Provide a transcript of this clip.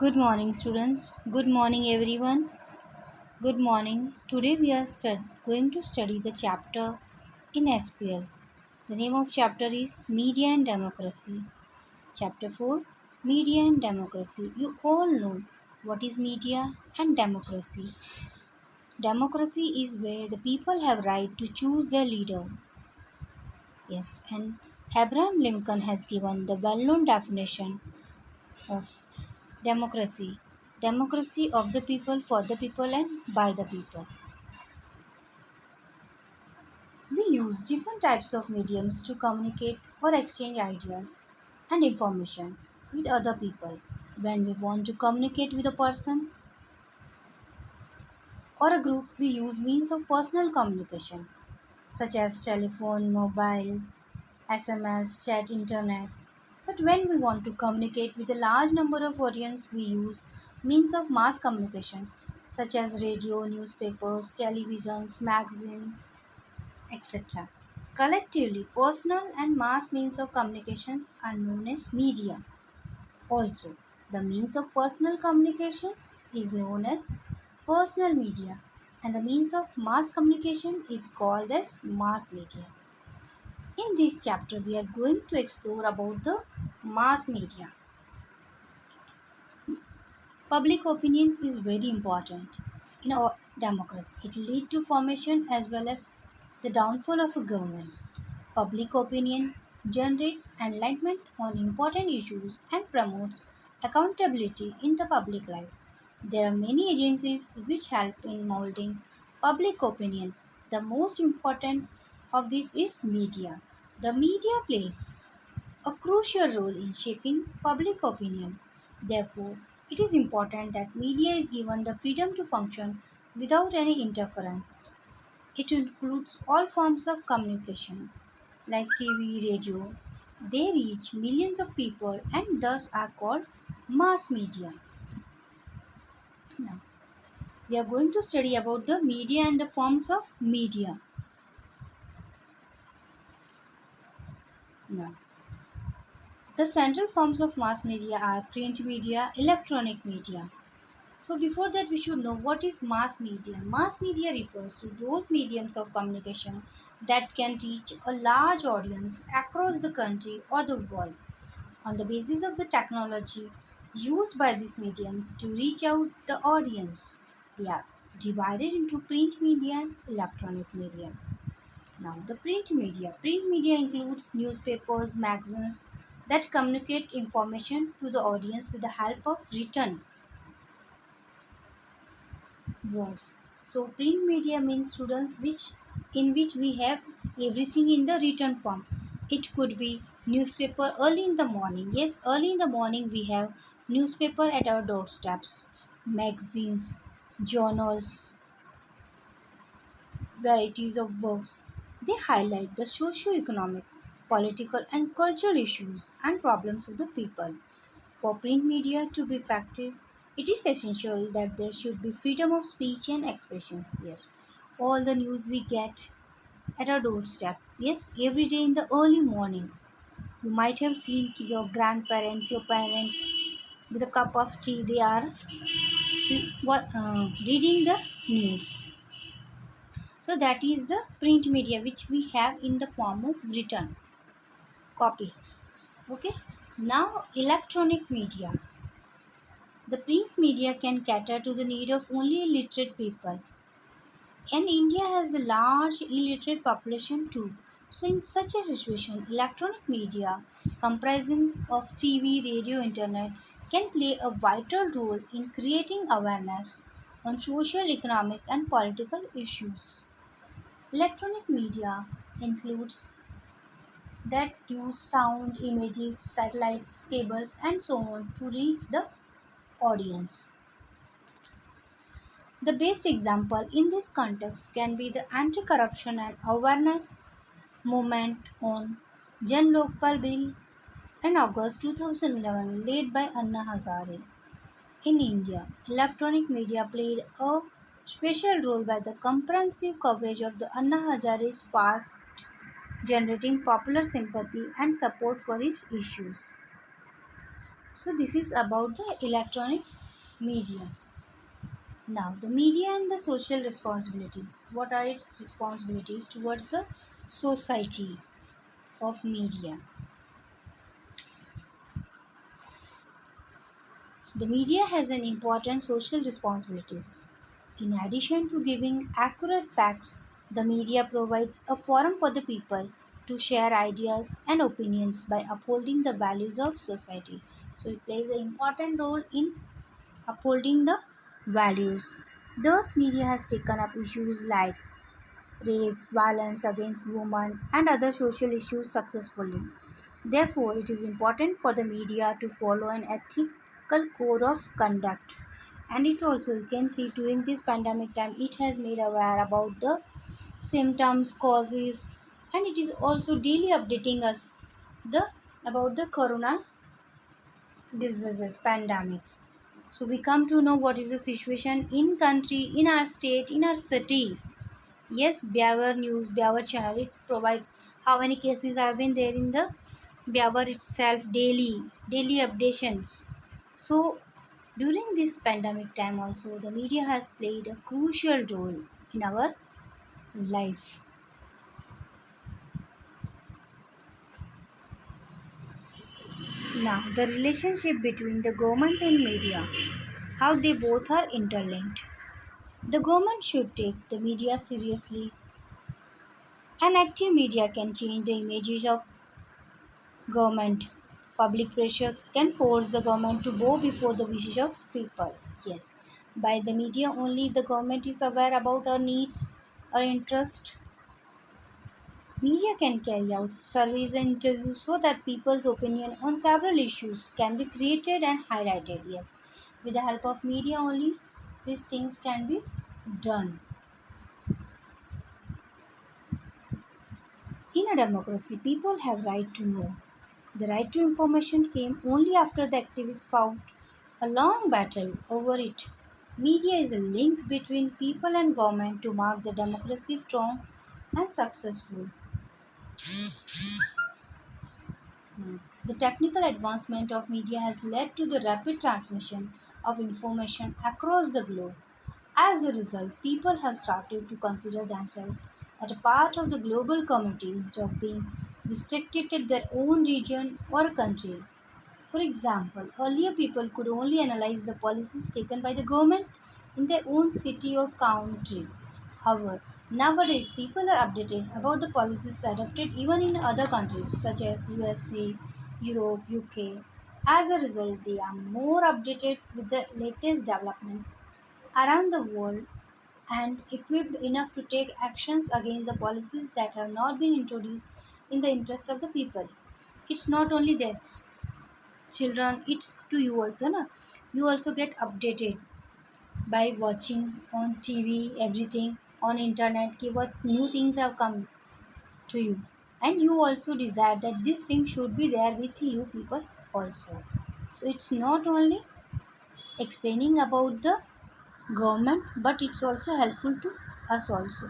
Good morning, students. Good morning, everyone. Good morning. Today we are going to study the chapter in SPL. The name of chapter is Media and Democracy. Chapter 4 Media and Democracy. You all know what is media and democracy. Democracy is where the people have right to choose their leader. Yes, and Abraham Lincoln has given the well-known definition of democracy. Democracy of the people, for the people, and by the people. We use different types of mediums to communicate or exchange ideas and information with other people. When we want to communicate with a person or a group, we use means of personal communication such as telephone, mobile, SMS, chat, internet. But when we want to communicate with a large number of audience, we use means of mass communication such as radio, newspapers, televisions, magazines, etc. Collectively, personal and mass means of communications are known as media. Also, the means of personal communications is known as personal media, and the means of mass communication is called as mass media. In this chapter, we are going to explore about the mass media. Public opinions is very important in our democracy. It leads to formation as well as the downfall of a government. Public opinion generates enlightenment on important issues and promotes accountability in the public life. There are many agencies which help in molding public opinion. The most important of this is media. The media plays a crucial role in shaping public opinion. Therefore, it is important that media is given the freedom to function without any interference. It includes all forms of communication like TV, radio. They reach millions of people and thus are called mass media. Now, we are going to study about the media and the forms of media. Now, the central forms of mass media are print media, electronic media. So before that, we should know what is mass media. Mass media refers to those mediums of communication that can reach a large audience across the country or the world on the basis of the technology used by these mediums to reach out the audience. They are divided into print media and electronic media. Now, the print media. Print media includes newspapers, magazines that communicate information to the audience with the help of written words. So print media means students which in which we have everything in the written form. It could be newspaper early in the morning. Yes, early in the morning we have newspaper at our doorsteps, magazines, journals, varieties of books. They highlight the socio-economic, political and cultural issues and problems of the people. For print media to be effective, it is essential that there should be freedom of speech and expressions. Yes, all the news we get at our doorstep. Yes, every day in the early morning. You might have seen your grandparents, your parents with a cup of tea. They are reading the news. So that is the print media which we have in the form of written copy. Okay. Now electronic media. The print media can cater to the need of only illiterate people. And India has a large illiterate population too. So in such a situation, electronic media comprising of TV, radio, internet can play a vital role in creating awareness on social, economic and political issues. Electronic media includes that use sound, images, satellites, cables and so on to reach the audience. The best example in this context can be the anti-corruption and awareness movement on Jan Lokpal Bill in August 2011 led by Anna Hazare. In India, electronic media played a special role by the comprehensive coverage of the Anna Hazare's past, generating popular sympathy and support for his issues. So this is about the electronic media. Now, the media and the social responsibilities. What are its responsibilities towards the society of media? The media has an important social responsibilities. In addition to giving accurate facts, the media provides a forum for the people to share ideas and opinions by upholding the values of society. So it plays an important role in upholding the values. Thus, media has taken up issues like rape, violence against women, and other social issues successfully. Therefore, it is important for the media to follow an ethical code of conduct. And it also, you can see during this pandemic time, it has made aware about the symptoms, causes, and it is also daily updating us the about the corona diseases pandemic. So we come to know what is the situation in country, in our state, in our city. Yes, Beaver News, Beaver channel, it provides how many cases have been there in the Beaver itself daily updations. So during this pandemic time also, the media has played a crucial role in our life. Now, the relationship between the government and media, how they both are interlinked. The government should take the media seriously. An active media can change the images of government. Public pressure can force the government to bow before the wishes of people. Yes, by the media only the government is aware about our needs, our interest. Media can carry out surveys and interviews so that people's opinion on several issues can be created and highlighted. Yes, with the help of media only, these things can be done. In a democracy, people have right to know. The right to information came only after the activists fought a long battle over it. Media is a link between people and government to mark the democracy strong and successful. The technical advancement of media has led to the rapid transmission of information across the globe. As a result, people have started to consider themselves as a part of the global community instead of being restricted to their own region or country. For example, earlier people could only analyze the policies taken by the government in their own city or country. However, nowadays people are updated about the policies adopted even in other countries such as USA, Europe, UK. As a result, they are more updated with the latest developments around the world and equipped enough to take actions against the policies that have not been introduced in the interest of the people. It's not only that children, it's to you also na. You also get updated by watching on TV everything on internet ki what new things have come to you, and you also desire that this thing should be there with you people also. So it's not only explaining about the government, but it's also helpful to us also.